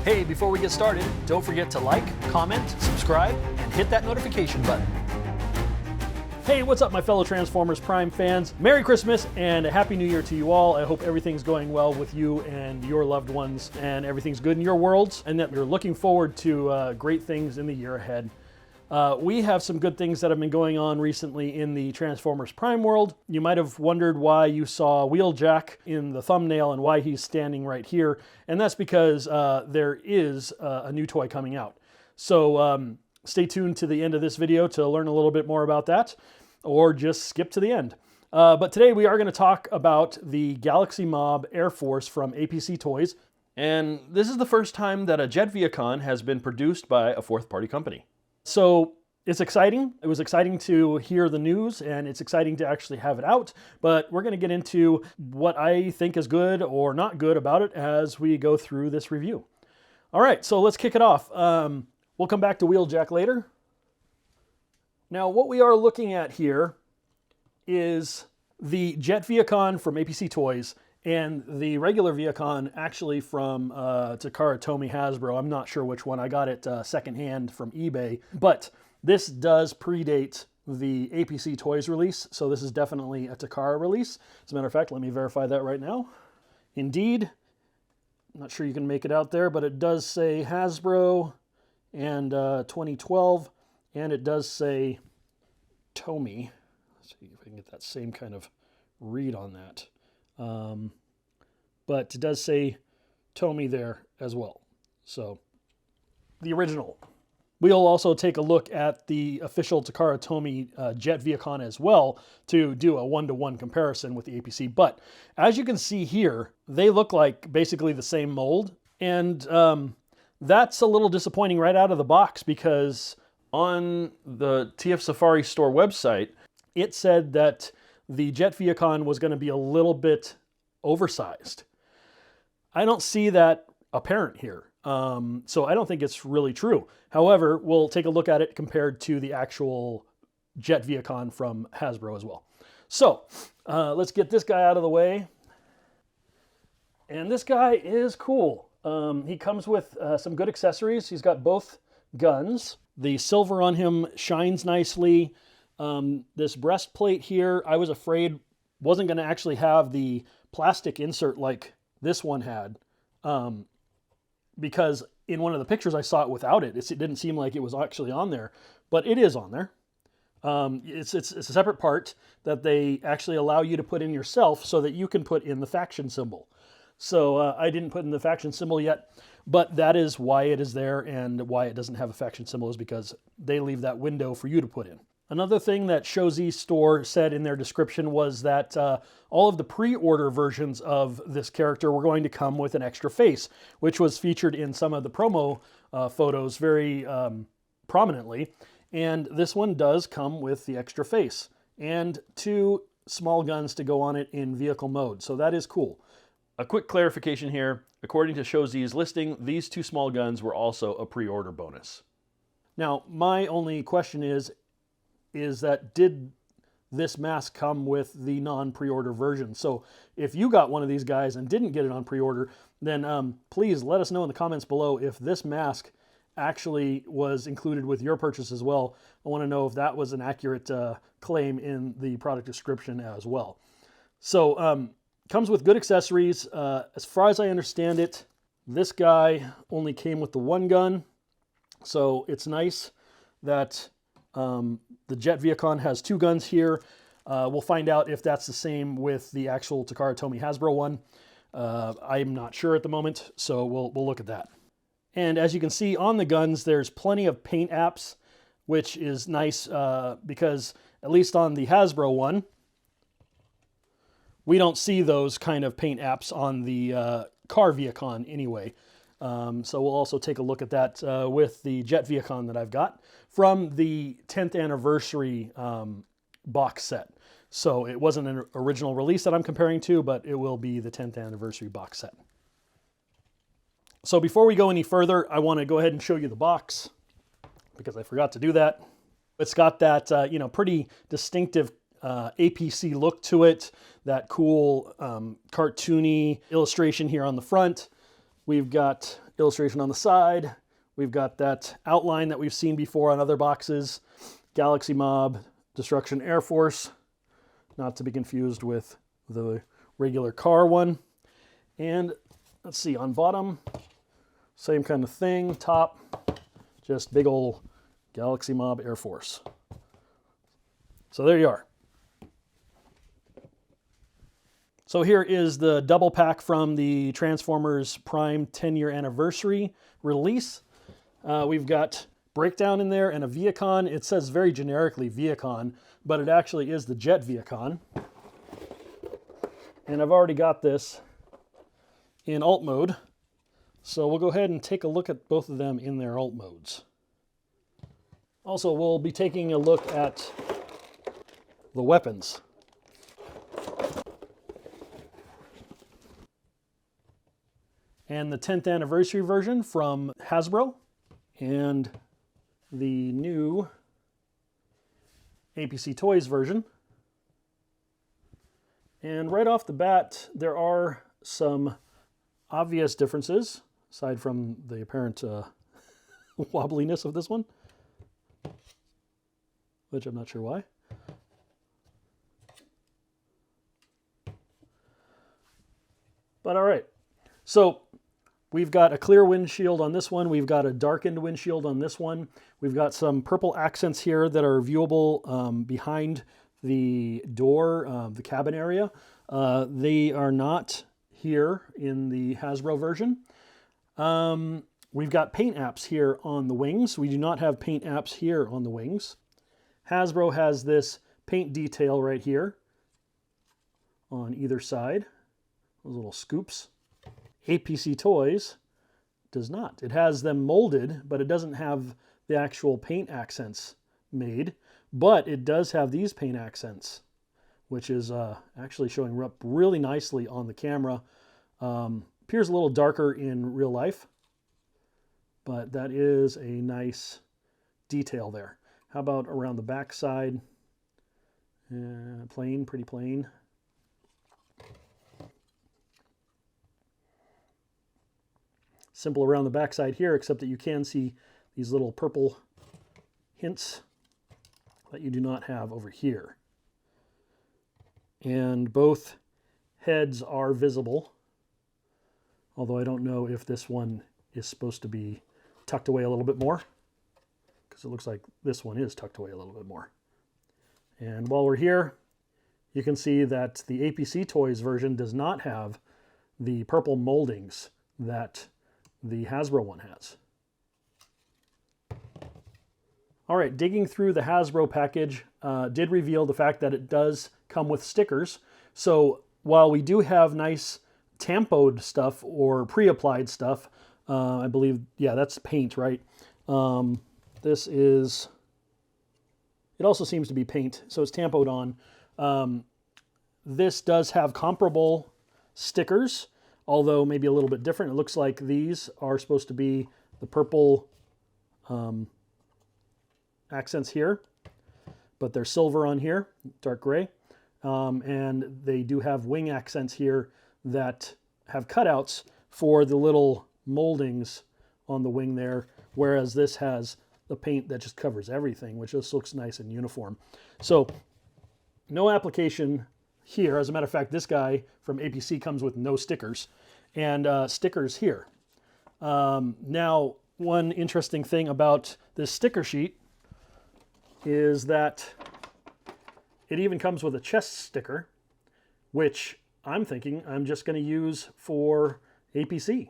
Hey, before we get started, don't forget to like, comment, subscribe, and hit that notification button. Hey, what's up, my fellow Transformers Prime fans? Merry Christmas and a Happy New Year to you all. I hope everything's going well with you and your loved ones, and everything's good in your worlds, and that you're looking forward to great things in the year ahead. We have some good things that have been going on recently in the Transformers Prime world. You might have wondered why you saw Wheeljack in the thumbnail and why he's standing right here, and that's because there is a new toy coming out. So stay tuned to the end of this video to learn a little bit more about that, or just skip to the end. But today we are going to talk about the Galaxy Mob Air Force from APC Toys, and this is the first time that a jet Vehicon has been produced by a fourth-party company. So it's exciting. It was exciting to hear the news, and it's exciting to actually have it out, but we're going to get into what I think is good or not good about it as we go through this review. All right, so let's kick it off. We'll come back to Wheeljack later. Now, what we are looking at here is the Jet Vehicon from APC Toys and the regular Vehicon actually from Takara Tomy Hasbro. I'm not sure which one. I got it secondhand from eBay, but this does predate the APC Toys release, so this is definitely a Takara release. As a matter of fact, let me verify that right now. Indeed, I'm not sure you can make it out there, but it does say Hasbro and 2012, and it does say Tomy. Let's see if I can get that same kind of read on that. But it does say Tomy there as well. So the original. We'll also take a look at the official Takara Tomy Jet Vehicon as well to do a one-to-one comparison with the APC. But as you can see here, they look like basically the same mold. And that's a little disappointing right out of the box, because on the TF Safari store website, it said that the Jet Vehicon was going to be a little bit oversized. I don't see that apparent here. So I don't think it's really true. However, we'll take a look at it compared to the actual Jet Vehicon from Hasbro as well. So let's get this guy out of the way. And this guy is cool. He comes with some good accessories. He's got both guns. The silver on him shines nicely. This breastplate here, I was afraid wasn't going to actually have the plastic insert like this one had, because in one of the pictures I saw it without it. It didn't seem like it was actually on there, but it is on there. It's a separate part that they actually allow you to put in yourself so that you can put in the faction symbol. So I didn't put in the faction symbol yet, but that is why it is there, and why it doesn't have a faction symbol is because they leave that window for you to put in. Another thing that Showz's store said in their description was that all of the pre-order versions of this character were going to come with an extra face, which was featured in some of the promo photos very prominently. And this one does come with the extra face and 2 small guns to go on it in vehicle mode. So that is cool. A quick clarification here. According to Showz's listing, these 2 small guns were also a pre-order bonus. Now, my only question is that did this mask come with the non-pre-order version? So if you got one of these guys and didn't get it on pre-order, then please let us know in the comments below if this mask actually was included with your purchase as well. I want to know if that was an accurate claim in the product description as well. So comes with good accessories. As far as I understand it, this guy only came with the 1 gun. So it's nice that the Jet Vehicon has 2 guns here. We'll find out if that's the same with the actual Takara Tomy Hasbro one. I'm not sure at the moment, so we'll look at that. And as you can see on the guns, there's plenty of paint apps, which is nice because at least on the Hasbro one, we don't see those kind of paint apps on the car Vehicon anyway. So we'll also take a look at that with the Jet Vehicon that I've got from the 10th anniversary box set. So it wasn't an original release that I'm comparing to, but it will be the 10th anniversary box set. So before we go any further, I want to go ahead and show you the box, because I forgot to do that. It's got that pretty distinctive APC look to it, that cool cartoony illustration here on the front. We've got illustration on the side. We've got that outline that we've seen before on other boxes. Galaxy Mob, Destruction Air Force, not to be confused with the regular car one. And let's see, on bottom, same kind of thing. Top, just big old Galaxy Mob Air Force. So there you are. So here is the double pack from the Transformers Prime 10-year anniversary release. We've got Breakdown in there and a Vehicon. It says very generically Vehicon, but it actually is the Jet Vehicon. And I've already got this in alt mode. So we'll go ahead and take a look at both of them in their alt modes. Also, we'll be taking a look at the weapons. And the 10th anniversary version from Hasbro, and the new APC Toys version. And right off the bat, there are some obvious differences, aside from the apparent wobbliness of this one, which I'm not sure why. But all right, so we've got a clear windshield on this one. We've got a darkened windshield on this one. We've got some purple accents here that are viewable behind the door, the cabin area. They are not here in the Hasbro version. We've got paint apps here on the wings. We do not have paint apps here on the wings. Hasbro has this paint detail right here on either side, those little scoops. APC Toys does not. It has them molded, but it doesn't have the actual paint accents made. But it does have these paint accents, which is actually showing up really nicely on the camera. Appears a little darker in real life, but that is a nice detail there. How about around the back side? Plain, pretty plain. Simple around the backside here, except that you can see these little purple hints that you do not have over here. And both heads are visible, although I don't know if this one is supposed to be tucked away a little bit more, because it looks like this one is tucked away a little bit more. And while we're here, you can see that the APC Toys version does not have the purple moldings that the Hasbro one has. All right, digging through the Hasbro package did reveal the fact that it does come with stickers. So while we do have nice tampoed stuff or pre-applied stuff, I believe, yeah, that's paint, right? This is, it also seems to be paint, so it's tampoed on. This does have comparable stickers, although maybe a little bit different. It looks like these are supposed to be the purple accents here, but they're silver on here, dark gray. And they do have wing accents here that have cutouts for the little moldings on the wing there, whereas this has the paint that just covers everything, which just looks nice and uniform. So no application here. As a matter of fact, this guy from APC comes with no stickers, and stickers here. Now, one interesting thing about this sticker sheet is that it even comes with a chest sticker, which I'm thinking I'm just going to use for APC.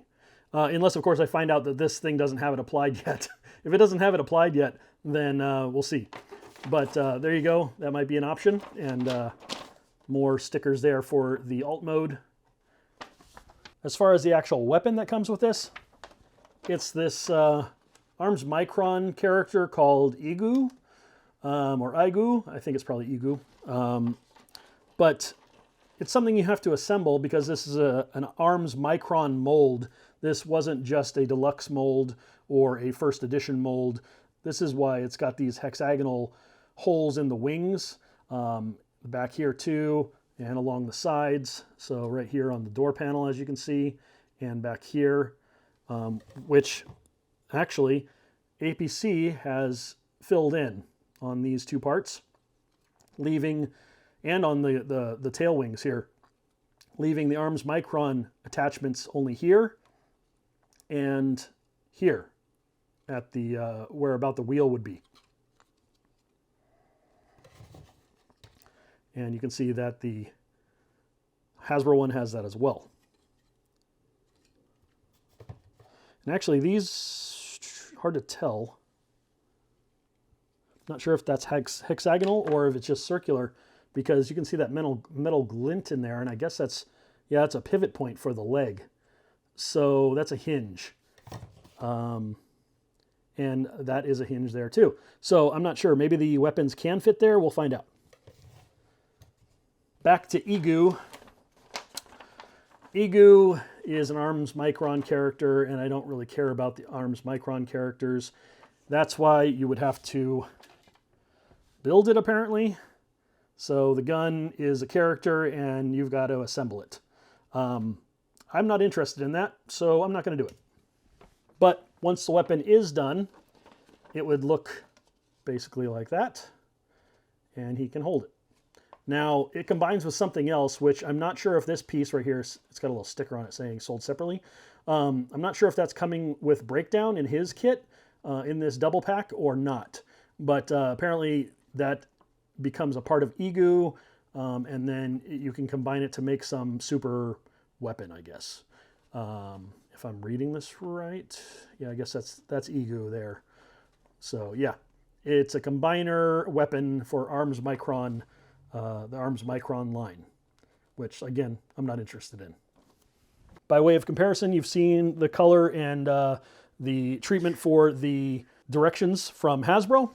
Unless, of course, I find out that this thing doesn't have it applied yet. If it doesn't have it applied yet, then we'll see. But there you go. That might be an option. And more stickers there for the alt mode. As far as the actual weapon that comes with this, it's this Arms Micron character called Igu, or Igu. I think it's probably Igu. But it's something you have to assemble because this is an Arms Micron mold. This wasn't just a deluxe mold or a first edition mold. This is why it's got these hexagonal holes in the wings, back here too, and along the sides. So right here on the door panel, as you can see, and back here. which actually APC has filled in on these two parts, leaving, and on the tail wings here, leaving the arms micron attachments only here and here at the where about the wheel would be. And you can see that the Hasbro one has that as well. And actually these, hard to tell. Not sure if that's hexagonal or if it's just circular, because you can see that metal glint in there, and I guess that's, yeah, that's a pivot point for the leg. So that's a hinge. And that is a hinge there too. So I'm not sure, maybe the weapons can fit there, we'll find out. Back to Egu. Egu is an Arms Micron character, and I don't really care about the Arms Micron characters. That's why you would have to build it, apparently. So the gun is a character, and you've got to assemble it. I'm not interested in that, so I'm not going to do it. But once the weapon is done, it would look basically like that, and he can hold it. Now, it combines with something else, which I'm not sure if this piece right here, it's got a little sticker on it saying sold separately. I'm not sure if that's coming with Breakdown in his kit, in this double pack or not. But apparently that becomes a part of Egu, and then you can combine it to make some super weapon, I guess. If I'm reading this right. Yeah, I guess that's Egu there. So yeah, it's a combiner weapon for Arms Micron, the Arms Micron line, which again, I'm not interested in. By way of comparison, you've seen the color and the treatment for the directions from Hasbro.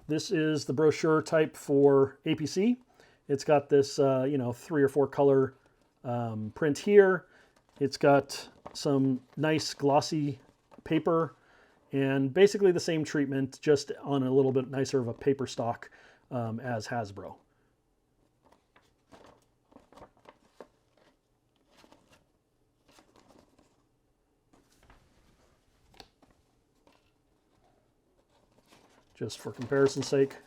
This is the brochure type for APC. It's got this, 3 or 4 color print here. It's got some nice glossy paper and basically the same treatment, just on a little bit nicer of a paper stock as Hasbro. Just for comparison's sake.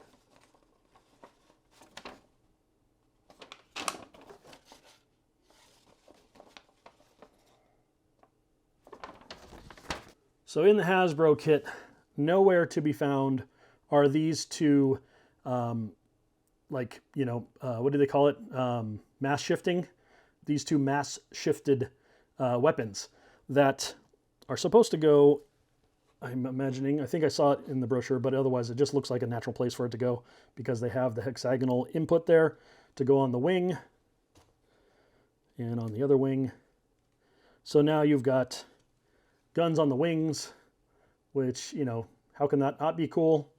So in the Hasbro kit, nowhere to be found are these two, what do they call it? Mass shifting. These two mass shifted weapons that are supposed to go, I'm imagining, I think I saw it in the brochure, but otherwise it just looks like a natural place for it to go because they have the hexagonal input there to go on the wing and on the other wing. So now you've got guns on the wings, which, how can that not be cool?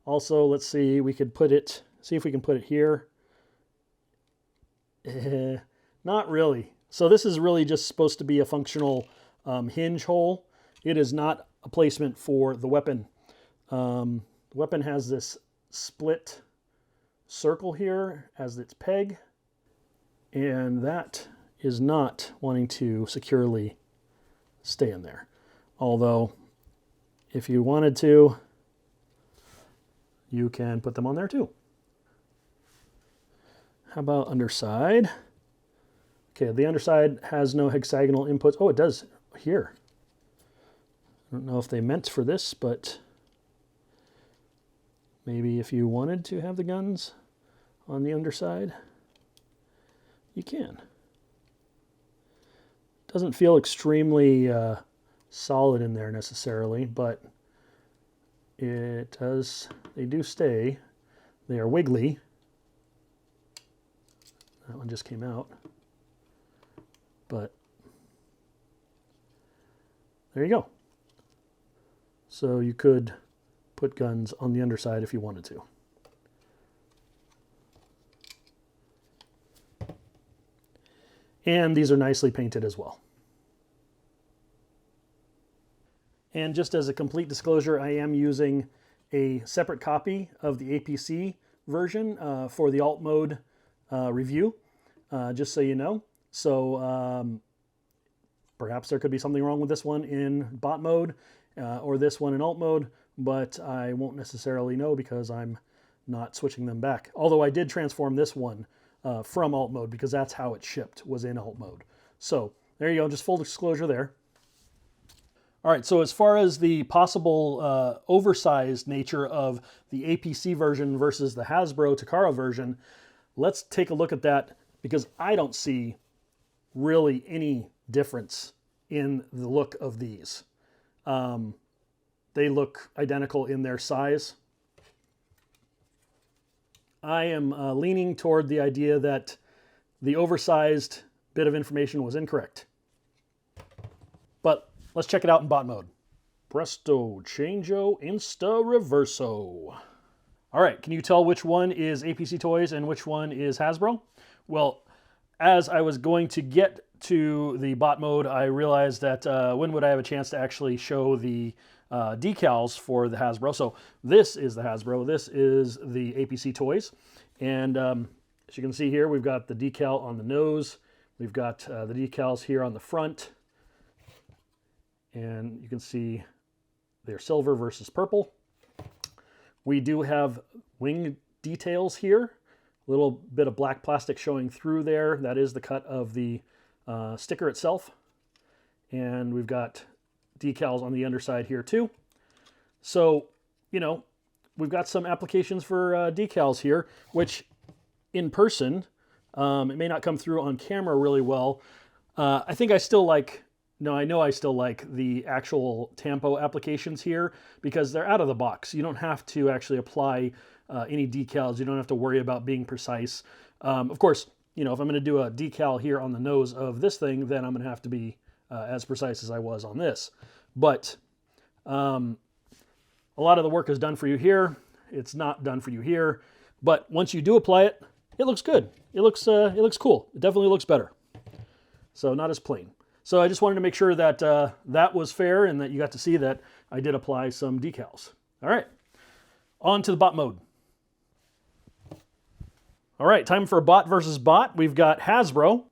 Also, let's see, see if we can put it here. Not really. So this is really just supposed to be a functional hinge hole. It is not a placement for the weapon. The weapon has this split circle here as its peg, and that is not wanting to securely stay in there. Although, if you wanted to, you can put them on there too. How about underside? Okay, the underside has no hexagonal inputs. Oh, it does here. I don't know if they meant for this, but maybe if you wanted to have the guns on the underside, you can. Doesn't feel extremely solid in there necessarily, but it does. They do stay. They are wiggly. That one just came out, but there you go. So you could put guns on the underside if you wanted to. And these are nicely painted as well. And just as a complete disclosure, I am using a separate copy of the APC version for the alt mode review, just so you know. So Perhaps there could be something wrong with this one in bot mode or this one in alt mode, but I won't necessarily know because I'm not switching them back. Although I did transform this one from alt mode because that's how it shipped, was in alt mode. So there you go, just full disclosure there. All right, so as far as the possible oversized nature of the APC version versus the Hasbro Takara version, let's take a look at that because I don't see really any difference in the look of these. They look identical in their size. I am leaning toward the idea that the oversized bit of information was incorrect. But let's check it out in bot mode. Presto, changeo, insta, reverso. All right, can you tell which one is APC Toys and which one is Hasbro? Well, as I was going to get to the bot mode, I realized that when would I have a chance to actually show the decals for the Hasbro. So this is the Hasbro, this is the APC Toys. And as you can see here, we've got the decal on the nose, we've got the decals here on the front, and you can see they're silver versus purple. We do have wing details here, a little bit of black plastic showing through there. That is the cut of the sticker itself. And we've got decals on the underside here too. So, you know, we've got some applications for decals here, which in person, it may not come through on camera really well. I think I still like, no, I know I still like the actual Tampo applications here because they're out of the box. You don't have to actually apply any decals. You don't have to worry about being precise. Of course, you know, if I'm going to do a decal here on the nose of this thing, then I'm going to have to be as precise as I was on this. But a lot of the work is done for you here. It's not done for you here. But once you do apply it, it looks good. It looks cool. It definitely looks better. So not as plain. So I just wanted to make sure that that was fair and that you got to see that I did apply some decals. All right, on to the bot mode. All right, time for bot versus bot. We've got Hasbro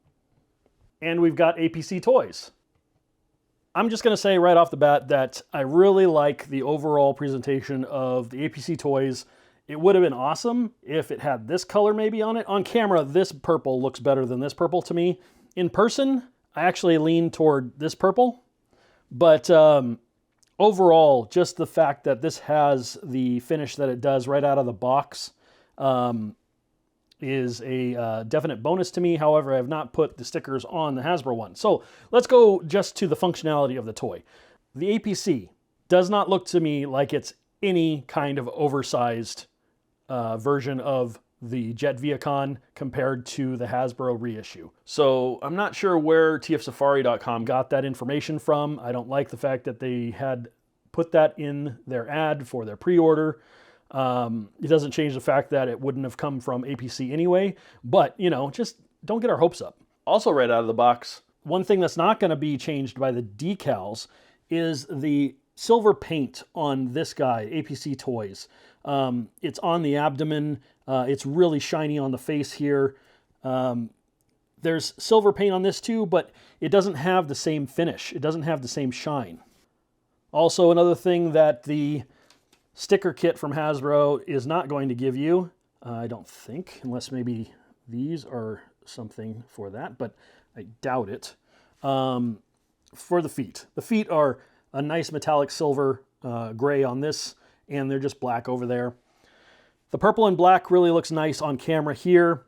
and we've got APC Toys. I'm just going to say right off the bat that I really like the overall presentation of the APC Toys. It would have been awesome if it had this color maybe on it. On camera, this purple looks better than this purple to me. In person, I actually lean toward this purple. But overall, just the fact that this has the finish that it does right out of the box is a definite bonus to me. However, I have not put the stickers on the Hasbro one. So let's go just to the functionality of the toy. The APC does not look to me like it's any kind of oversized version of the Jet Vehicon compared to the Hasbro reissue. So I'm not sure where tfsafari.com got that information from. I don't like the fact that they had put that in their ad for their pre-order. It doesn't change the fact that it wouldn't have come from APC anyway, but you know, just don't get our hopes up. Also right out of the box, one thing that's not going to be changed by the decals is the silver paint on this guy, APC Toys. It's on the abdomen. It's really shiny on the face here. There's silver paint on this too, but it doesn't have the same finish. It doesn't have the same shine. Also, another thing that the sticker kit from Hasbro is not going to give you, I don't think, unless maybe these are something for that, but I doubt it. For the feet. The feet are a nice metallic silver gray on this, and they're just black over there. The purple and black really looks nice on camera here.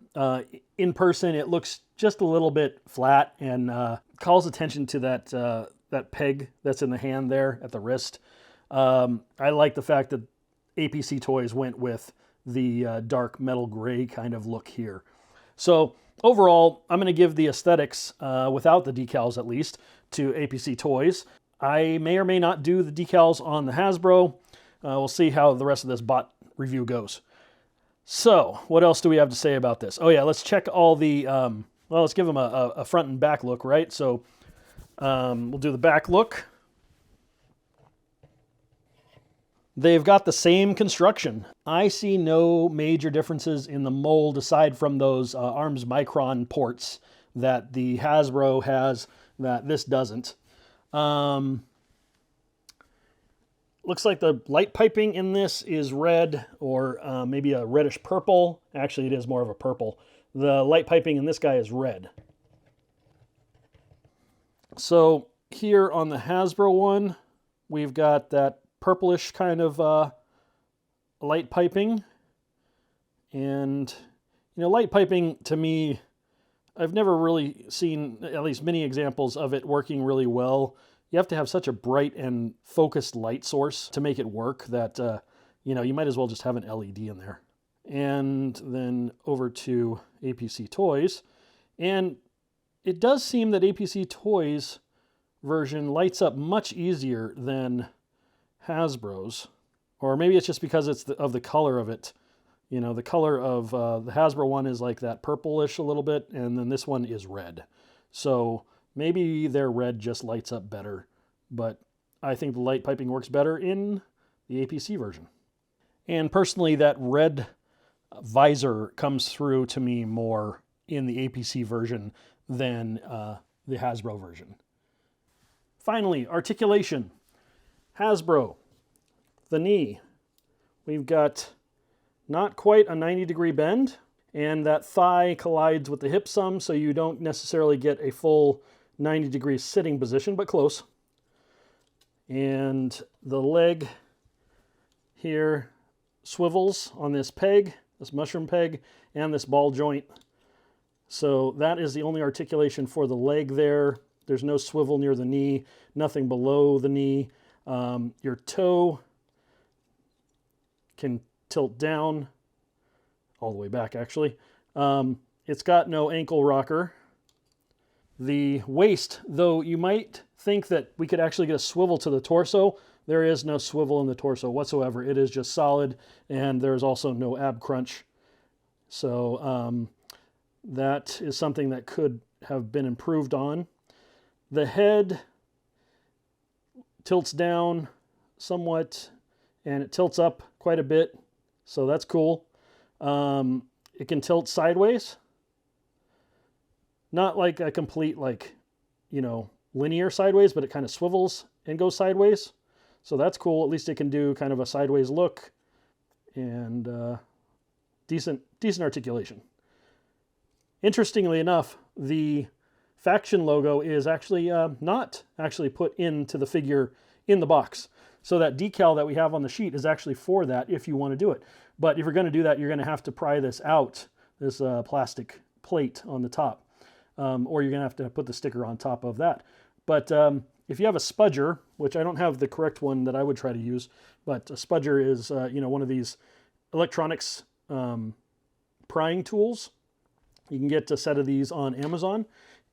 In person, it looks just a little bit flat and calls attention to that peg that's in the hand there at the wrist. I like the fact that APC Toys went with the dark metal gray kind of look here. So overall, I'm going to give the aesthetics, without the decals at least, to APC Toys. I may or may not do the decals on the Hasbro. We'll see how the rest of this bot review goes. So what else do we have to say about this? Oh yeah, let's check all the, well, let's give them a front and back look, right? So we'll do the back look. They've got the same construction. I see no major differences in the mold aside from those arms micron ports that the Hasbro has that this doesn't. Looks like the light piping in this is red or maybe a reddish purple. Actually, it is more of a purple. The light piping in this guy is red. So here on the Hasbro one, we've got that purplish kind of light piping. And, you know, light piping to me, I've never really seen at least many examples of it working really well. You have to have such a bright and focused light source to make it work that, you know, you might as well just have an LED in there. And then over to APC Toys. And it does seem that APC Toys version lights up much easier than Hasbro's. Or maybe it's just because it's of the color of it. You know, the color of the Hasbro one is like that purplish a little bit, and then this one is red. So maybe their red just lights up better, but I think the light piping works better in the APC version. And personally, that red visor comes through to me more in the APC version than the Hasbro version. Finally, articulation. Hasbro, the knee. We've got not quite a 90-degree bend, and that thigh collides with the hip some, so you don't necessarily get a full 90-degree sitting position, but close. And the leg here swivels on this peg, this mushroom peg, and this ball joint. So that is the only articulation for the leg there. There's no swivel near the knee, nothing below the knee. Your toe can tilt down, all the way back actually. It's got no ankle rocker. The waist, though you might think that we could actually get a swivel to the torso, there is no swivel in the torso whatsoever. It is just solid, and there's also no ab crunch. So that is something that could have been improved on. The head tilts down somewhat, and it tilts up quite a bit. So that's cool. It can tilt sideways. Not like a complete, like, you know, linear sideways, but it kind of swivels and goes sideways. So that's cool. At least it can do kind of a sideways look and decent articulation. Interestingly enough, the faction logo is actually not actually put into the figure in the box. So that decal that we have on the sheet is actually for that if you want to do it. But if you're going to do that, you're going to have to pry this out, this plastic plate on the top. Or you're going to have to put the sticker on top of that. But if you have a spudger, which I don't have the correct one that I would try to use, but a spudger is you know, one of these electronics prying tools. You can get a set of these on Amazon.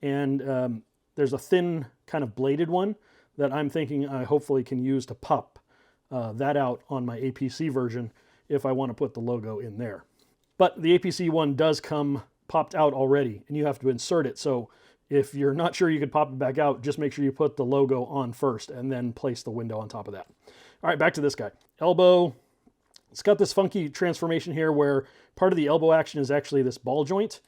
And there's a thin kind of bladed one that I'm thinking I hopefully can use to pop that out on my APC version if I want to put the logo in there. But the APC one does come popped out already, and you have to insert it. So if you're not sure you could pop it back out, just make sure you put the logo on first and then place the window on top of that. All right, back to this guy. Elbow. It's got this funky transformation here where part of the elbow action is actually this ball joint.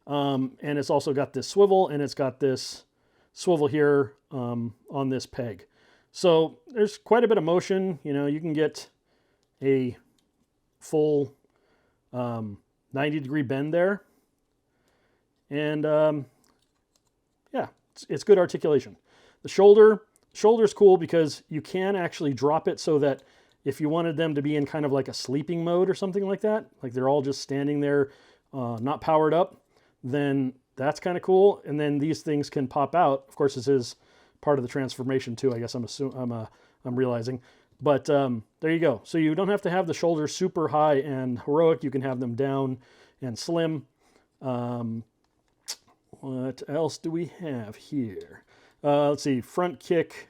And it's also got this swivel, and it's got this swivel here on this peg. So there's quite a bit of motion. You know, you can get a full 90-degree bend there. And yeah, it's good articulation. The shoulder's cool because you can actually drop it so that if you wanted them to be in kind of like a sleeping mode or something like that, like they're all just standing there, not powered up, then that's kind of cool. And then these things can pop out. Of course, this is part of the transformation too, I guess I'm realizing. But there you go. So you don't have to have the shoulders super high and heroic. You can have them down and slim. What else do we have here? Let's see, front kick.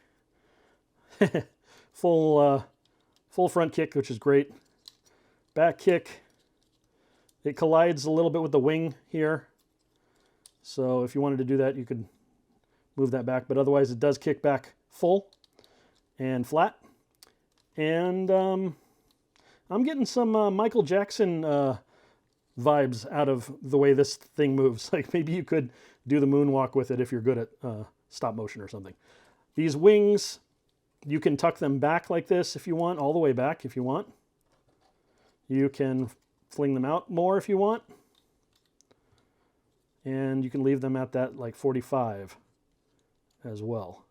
Full front kick, which is great. Back kick. It collides a little bit with the wing here. So if you wanted to do that, you could move that back. But otherwise, it does kick back full and flat. And I'm getting some Michael Jackson vibes out of the way this thing moves. Like maybe you could do the moonwalk with it if you're good at stop motion or something. These wings, you can tuck them back like this if you want, all the way back if you want. You can fling them out more if you want. And you can leave them at that like 45 as well.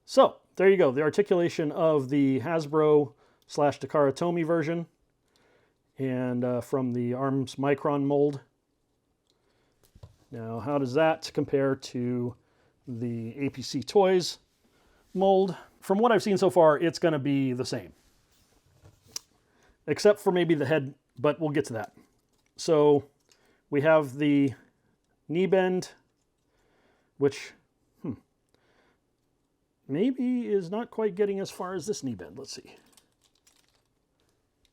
So there you go, the articulation of the Hasbro / Takara Tomy version, and from the ARMS Micron mold. Now, how does that compare to the APC Toys mold? From what I've seen so far, it's going to be the same, except for maybe the head, but we'll get to that. So we have the knee bend, which maybe is not quite getting as far as this knee bend. Let's see.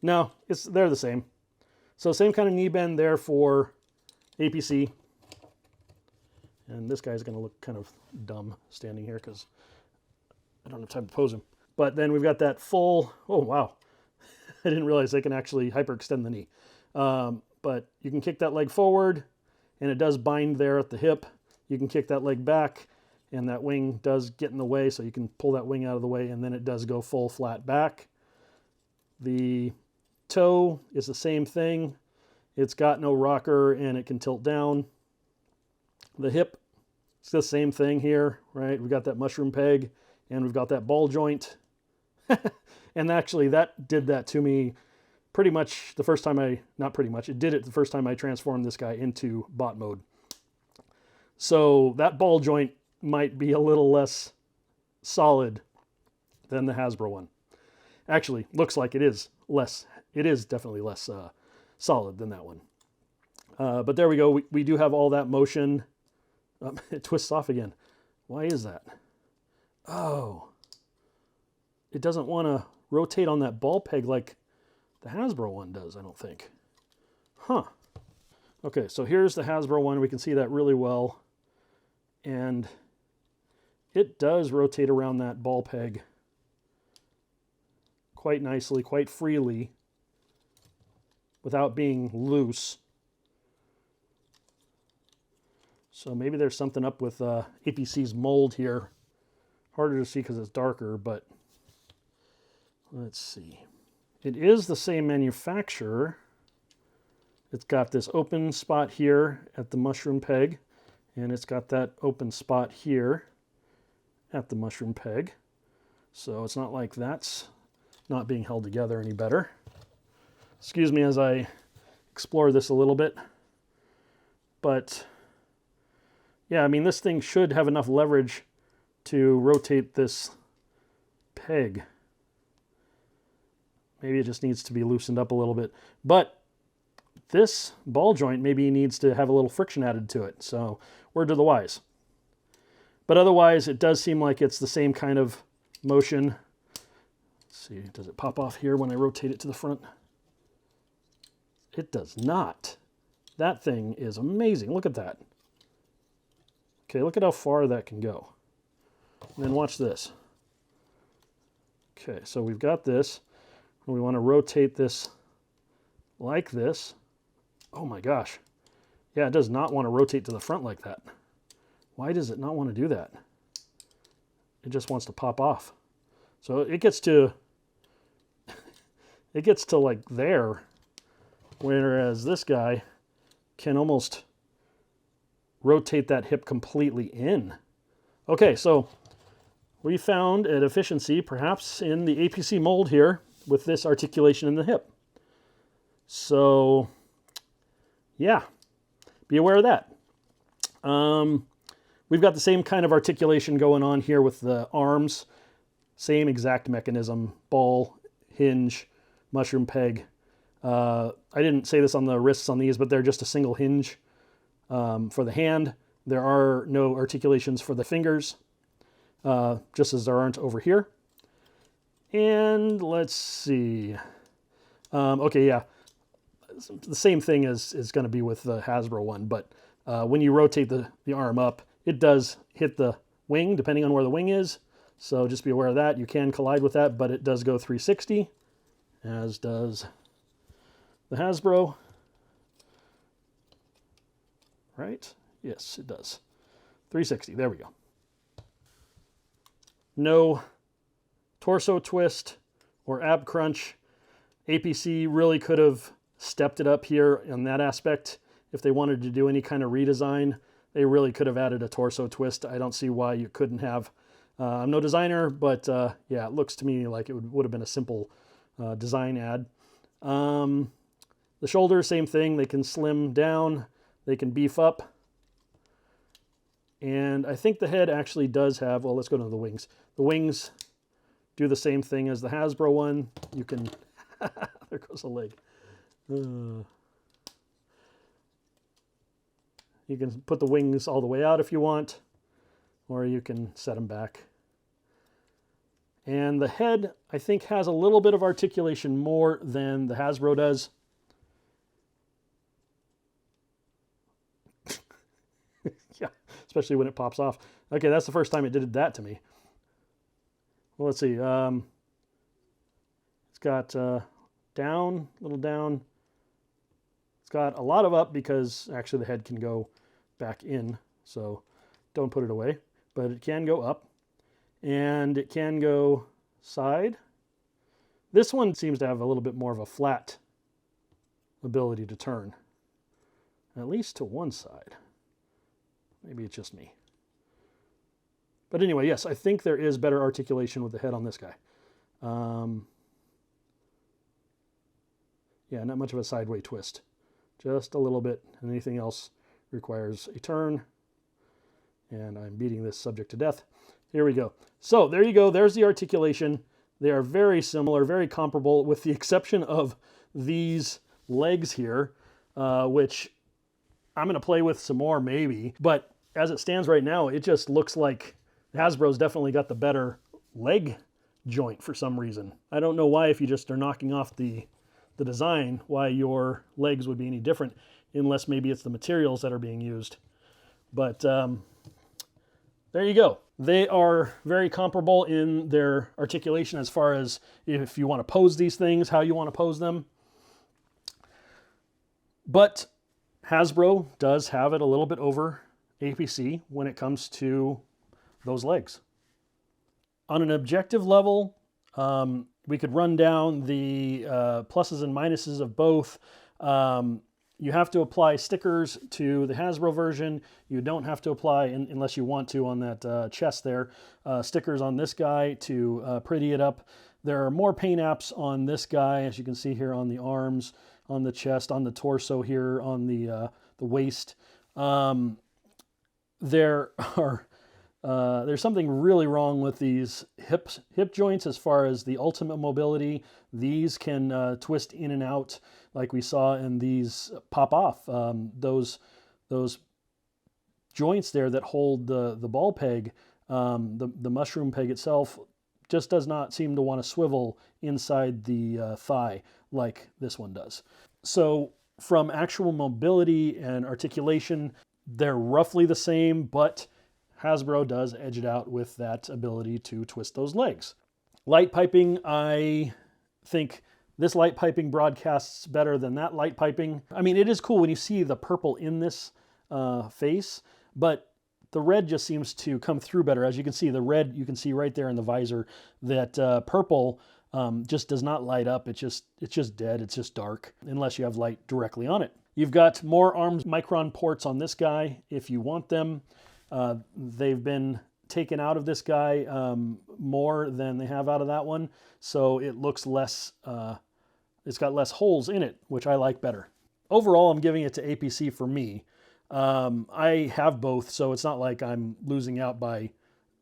No, they're the same. So same kind of knee bend there for APC. And this guy's going to look kind of dumb standing here because I don't have time to pose him. But then we've got that full, oh wow. I didn't realize they can actually hyperextend the knee. But you can kick that leg forward and it does bind there at the hip. You can kick that leg back and that wing does get in the way, so you can pull that wing out of the way, and then it does go full flat back. The toe is the same thing. It's got no rocker and it can tilt down. The hip, it's the same thing here, right? We've got that mushroom peg and we've got that ball joint. And actually that did that to me pretty much the first time it did it the first time I transformed this guy into bot mode. So that ball joint might be a little less solid than the Hasbro one. Actually, looks like it is less. It is definitely less solid than that one. But there we go. We do have all that motion. It twists off again. Why is that? Oh, it doesn't want to rotate on that ball peg like the Hasbro one does, I don't think. Huh. Okay, so here's the Hasbro one. We can see that really well. And it does rotate around that ball peg quite nicely, quite freely, without being loose. So maybe there's something up with APC's mold here. Harder to see because it's darker, but let's see. It is the same manufacturer. It's got this open spot here at the mushroom peg, and it's got that open spot here at the mushroom peg. So it's not like that's not being held together any better. Excuse me as I explore this a little bit. But yeah, I mean, this thing should have enough leverage to rotate this peg. Maybe it just needs to be loosened up a little bit. But this ball joint maybe needs to have a little friction added to it. So word to the wise. But otherwise, it does seem like it's the same kind of motion. Let's see, does it pop off here when I rotate it to the front? It does not. That thing is amazing. Look at that. Okay, look at how far that can go. And then watch this. Okay, so we've got this. And we want to rotate this like this. Oh my gosh. Yeah, it does not want to rotate to the front like that. Why does it not want to do that? It just wants to pop off. So it gets to like there, whereas this guy can almost rotate that hip completely in. Okay, so we found an efficiency perhaps in the APC mold here with this articulation in the hip. So yeah, be aware of that. We've got the same kind of articulation going on here with the arms. Same exact mechanism, ball, hinge, mushroom peg. I didn't say this on the wrists on these, but they're just a single hinge. For the hand, there are no articulations for the fingers, just as there aren't over here. And let's see. Okay, yeah. The same thing is going to be with the Hasbro one, but when you rotate the arm up, it does hit the wing, depending on where the wing is. So just be aware of that. You can collide with that, but it does go 360, as does the Hasbro. Right? Yes, it does. 360, there we go. No torso twist or ab crunch. APC really could have stepped it up here in that aspect. If they wanted to do any kind of redesign, they really could have added a torso twist. I don't see why you couldn't have. I'm no designer, but yeah, it looks to me like it would have been a simple design add. The shoulders, same thing. They can slim down, they can beef up. And I think the head actually does have, well, let's go to the wings. The wings do the same thing as the Hasbro one. You can, there goes a leg. You can put the wings all the way out if you want, or you can set them back. And the head, I think, has a little bit of articulation more than the Hasbro does. Yeah, especially when it pops off. Okay, that's the first time it did that to me. Well, let's see. It's got down, little down. It's got a lot of up because actually the head can go back in, so don't put it away. But it can go up, and it can go side. This one seems to have a little bit more of a flat ability to turn, at least to one side. Maybe it's just me. But anyway, yes, I think there is better articulation with the head on this guy. Yeah, not much of a sideway twist. Just a little bit. Anything else requires a turn. And I'm beating this subject to death. Here we go. So there you go. There's the articulation. They are very similar, very comparable, with the exception of these legs here, which I'm going to play with some more maybe. But as it stands right now, it just looks like Hasbro's definitely got the better leg joint for some reason. I don't know why, if you just are knocking off the design, why your legs would be any different, unless maybe it's the materials that are being used. But there you go. They are very comparable in their articulation as far as if you want to pose these things, how you want to pose them. But Hasbro does have it a little bit over APC when it comes to those legs. On an objective level, we could run down the pluses and minuses of both. You have to apply stickers to the Hasbro version. You don't have to apply, unless you want to, on that chest there, stickers on this guy to pretty it up. There are more paint apps on this guy, as you can see here, on the arms, on the chest, on the torso here, on the waist. There's something really wrong with these hip joints as far as the ultimate mobility. These can twist in and out like we saw, and these pop off. Those joints there that hold the ball peg, the mushroom peg itself, just does not seem to want to swivel inside the thigh like this one does. So from actual mobility and articulation, they're roughly the same, but Hasbro does edge it out with that ability to twist those legs. Light piping, I think this light piping broadcasts better than that light piping. I mean, it is cool when you see the purple in this face, but the red just seems to come through better. As you can see, the red, you can see right there in the visor, that purple just does not light up. It's just dead. It's just dark unless you have light directly on it. You've got more arms micron ports on this guy if you want them. They've been taken out of this guy more than they have out of that one, so it looks less, it's got less holes in it, which I like better. Overall, I'm giving it to APC for me. I have both, so it's not like I'm losing out by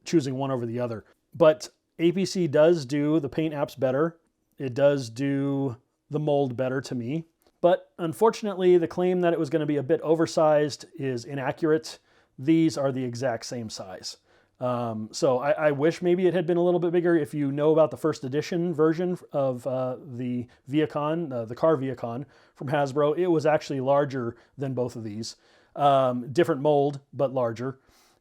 choosing one over the other. But APC does do the paint apps better. It does do the mold better to me. But unfortunately, the claim that it was going to be a bit oversized is inaccurate. These are the exact same size. So I wish maybe it had been a little bit bigger. If you know about the first edition version of the Vehicon, the car Vehicon from Hasbro, it was actually larger than both of these. Different mold, but larger.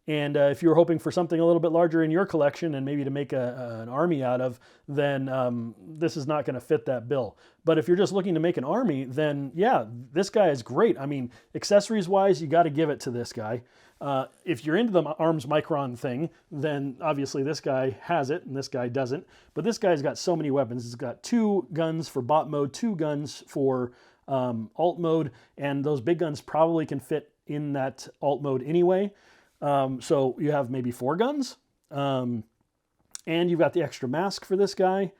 And if you're hoping for something a little bit larger in your collection and maybe to make an army out of, then this is not going to fit that bill. But if you're just looking to make an army, then yeah, this guy is great. I mean, accessories wise, you got to give it to this guy. If you're into the arms micron thing, then obviously this guy has it and this guy doesn't. But this guy's got so many weapons. He's got 2 guns for bot mode, 2 guns for alt mode, and those big guns probably can fit in that alt mode anyway. So you have maybe 4 guns, and you've got the extra mask for this guy.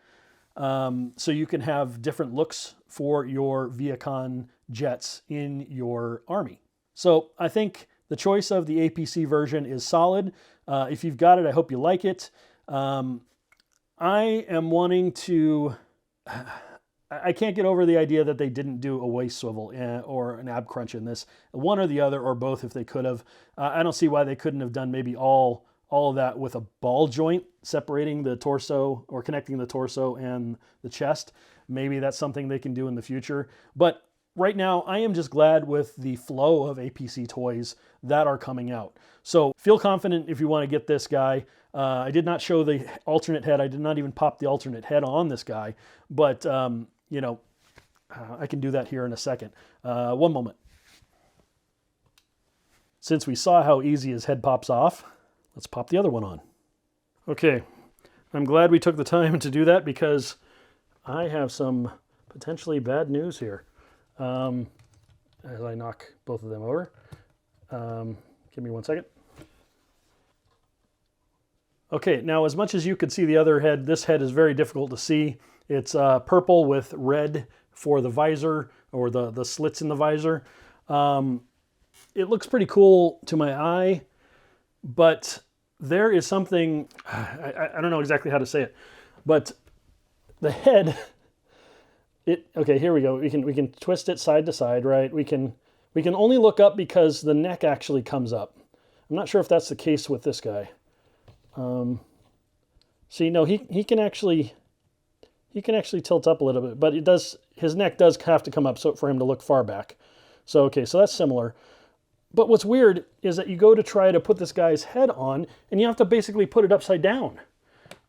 So you can have different looks for your Vehicon Jets in your army. So I think the choice of the APC version is solid. If you've got it, I hope you like it. I am wanting to... I can't get over the idea that they didn't do a waist swivel or an ab crunch in this. One or the other, or both if they could have. I don't see why they couldn't have done maybe all of that with a ball joint separating the torso or connecting the torso and the chest. Maybe that's something they can do in the future. But right now, I am just glad with the flow of APC toys that are coming out. So feel confident if you want to get this guy. I did not show the alternate head. I did not even pop the alternate head on this guy. But... you know, I can do that here in a second. One moment. Since we saw how easy his head pops off, let's pop the other one on. Okay, I'm glad we took the time to do that because I have some potentially bad news here. As I knock both of them over. Give me 1 second. Okay, now as much as you could see the other head, this head is very difficult to see. It's purple with red for the visor or the slits in the visor. It looks pretty cool to my eye, but there is something, I don't know exactly how to say it, but the head, okay, here we go. We can twist it side to side, right? We can only look up because the neck actually comes up. I'm not sure if that's the case with this guy. See, no, he can actually tilt up a little bit, but his neck does have to come up for him to look far back. So, okay, so that's similar. But what's weird is that you go to try to put this guy's head on, and you have to basically put it upside down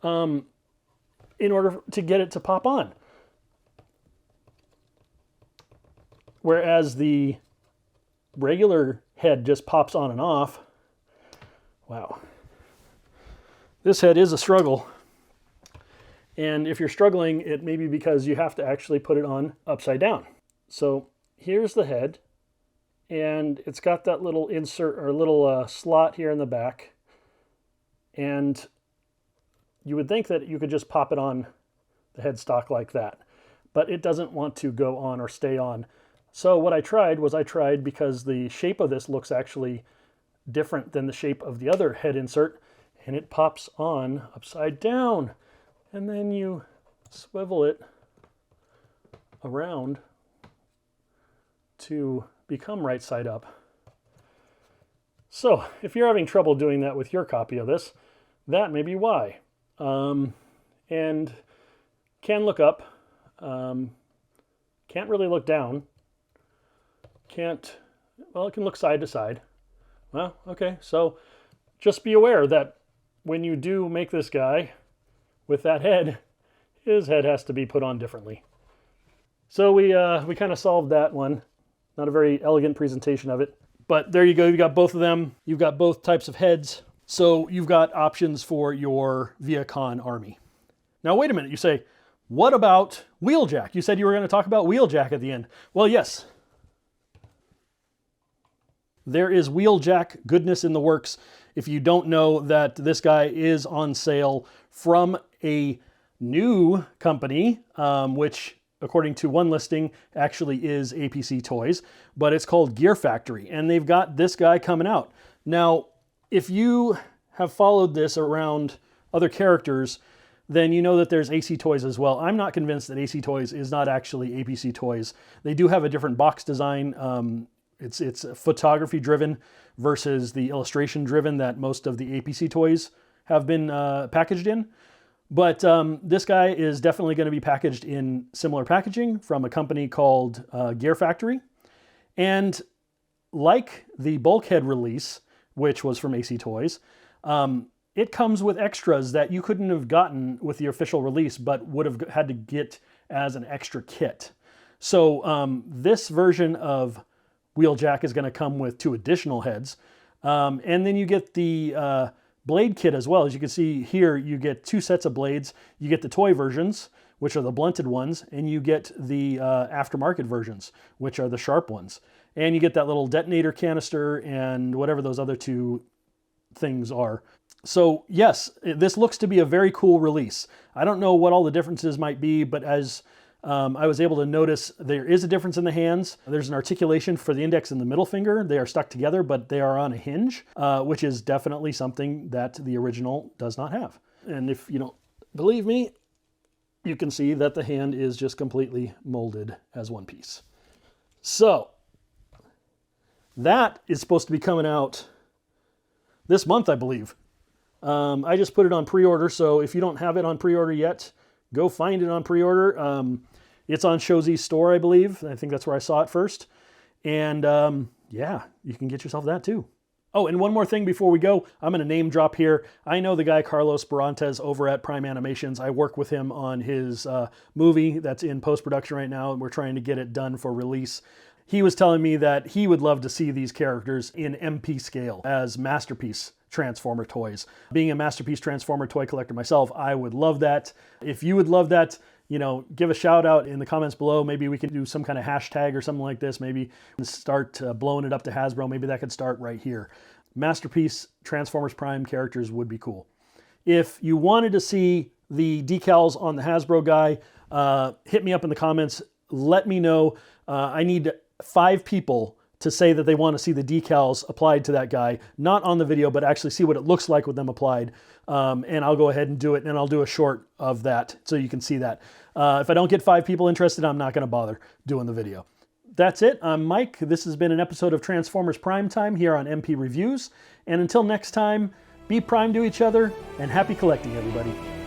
in order to get it to pop on. Whereas the regular head just pops on and off. Wow. This head is a struggle. And if you're struggling, it may be because you have to actually put it on upside down. So here's the head, and it's got that little insert or little slot here in the back. And you would think that you could just pop it on the headstock like that, but it doesn't want to go on or stay on. So what I tried because the shape of this looks actually different than the shape of the other head insert, and it pops on upside down. And then you swivel it around to become right side up. So if you're having trouble doing that with your copy of this, that may be why. And can look up, can't really look down, well, it can look side to side. Well, okay, so just be aware that when you do make this guy with that head, his head has to be put on differently. So we kind of solved that one. Not a very elegant presentation of it, but there you go. You've got both of them. You've got both types of heads. So you've got options for your Vehicon army. Now, wait a minute. You say, what about Wheeljack? You said you were going to talk about Wheeljack at the end. Well, yes. There is Wheeljack goodness in the works. If you don't know that this guy is on sale from a new company, which according to one listing actually is APC Toys, but it's called Gear Factory, and they've got this guy coming out. Now, if you have followed this around other characters, then you know that there's AC Toys as well. I'm not convinced that AC Toys is not actually APC Toys. They do have a different box design. It's photography driven versus the illustration driven that most of the APC toys have been packaged in. But this guy is definitely going to be packaged in similar packaging from a company called Gear Factory. And like the bulkhead release, which was from APC Toys. It comes with extras that you couldn't have gotten with the official release, but would have had to get as an extra kit. So this version of Wheeljack is going to come with 2 additional heads. And then you get the blade kit as well. As you can see here, you get 2 sets of blades. You get the toy versions, which are the blunted ones, and you get the aftermarket versions, which are the sharp ones. And you get that little detonator canister and whatever those other 2 things are. So yes, this looks to be a very cool release. I don't know what all the differences might be, but as I was able to notice, there is a difference in the hands. There's an articulation for the index and the middle finger. They are stuck together, but they are on a hinge, which is definitely something that the original does not have. And if you don't believe me, you can see that the hand is just completely molded as one piece. So that is supposed to be coming out this month, I believe. I just put it on pre-order, so if you don't have it on pre-order yet, go find it on pre-order. It's on Showzi's store, I believe. I think that's where I saw it first. And yeah, you can get yourself that too. Oh, and one more thing before we go, I'm going to name drop here. I know the guy Carlos Barantes over at Prime Animations. I work with him on his movie that's in post-production right now, and we're trying to get it done for release. He was telling me that he would love to see these characters in MP scale as Masterpiece Transformer toys. Being a Masterpiece Transformer toy collector myself, I would love that. If you would love that, you know, give a shout out in the comments below. Maybe we can do some kind of hashtag or something like this. Maybe start blowing it up to Hasbro. Maybe that could start right here. Masterpiece Transformers Prime characters would be cool. If you wanted to see the decals on the Hasbro guy, hit me up in the comments. Let me know. I need 5 people to say that they want to see the decals applied to that guy, not on the video, but actually see what it looks like with them applied. And I'll go ahead and do it, and I'll do a short of that so you can see that. If I don't get 5 people interested, I'm not going to bother doing the video. That's it. I'm Mike. This has been an episode of Transformers Prime Time here on MP Reviews. And until next time, be prime to each other, and happy collecting, everybody.